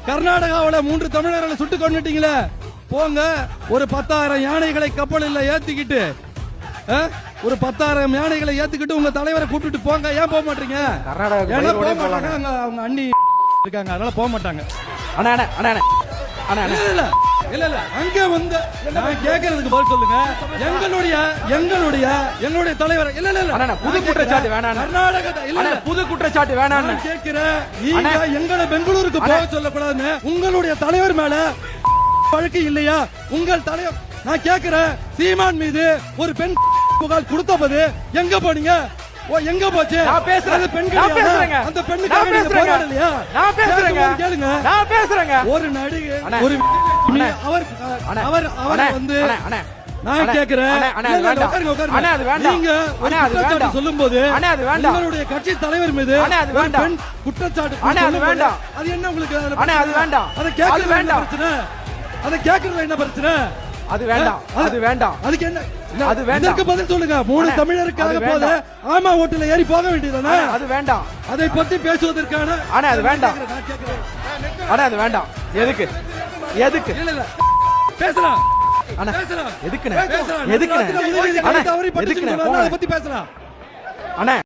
கர்நாடகாவுல 3 தமிழர்களை சுட்டு கொண்டுட்டீங்களே, போங்க ஒரு 10,000 யானைகளை கப்பலில் ஏத்திக்கிட்டு, ஒரு 10,000 யானைகளை ஏத்துக்கிட்டு உங்க தலைவரை கூட்டிட்டு போங்க. ஏன் போக மாட்டீங்க? ஏன்னா போக மாட்டாங்க, அவங்க அண்ணி இருக்காங்க, அதனால போக மாட்டாங்க. இல்ல அங்க வந்து நான் கேக்குறதுக்கு பதில் சொல்லுங்க. எங்களுடைய தலைவர் இல்ல புது குற்றச்சாட்டு வேணாம். கர்நாடக இல்ல புது குற்றச்சாட்டு வேணாம் கேக்குறேன். நீங்க எங்களை பெங்களூருக்கு போக சொல்லக்கூடாதுன்னு உங்களுடைய தலைவர் மேல வழக்கு இல்லையா? உங்கள் தலைவர் நான் கேக்குறேன், சீமான் மீது ஒரு பெண் புகார் கொடுத்தபோது எங்க போனீங்க? எங்க போச்சு? நான் பேசுறேன். பெண்கள் அந்த பெண்ணுக்காக நீங்க போராடலையா? நான் பேசுறேங்க. கேளுங்க. நான் பேசுறேங்க. ஒரு நடிகை ஒரு அவர் வந்து நான் கேக்குறேன். நீங்க ஒரு குற்றச்சாட்டு சொல்லும்போது உங்களுடைய கட்சி தலைவர் மீது ஒரு பெண் குற்றச்சாட்டு அது என்ன உங்களுக்கு? அது வேண்டாம். அதை கேட்கறது என்ன பிரச்சனை? அதை கேட்கறது என்ன பிரச்சனை? அது வேண்டாம். அது வேண்டாம். அதுக்கு என்ன? அது வேண்டாம். இதற்கு பதில் சொல்லுங்க. 3 தமிழருக்காக போல ஆமா ஓட்டுல ஏறி போக வேண்டியதானே? அது வேண்டாம். அதை பத்தி பேசுவதற்கான அது வேண்டாம். அது வேண்டாம். எதுக்கு இல்ல பேசலாம். எதுக்கு பேசலாம். அதை பத்தி பேசலாம்.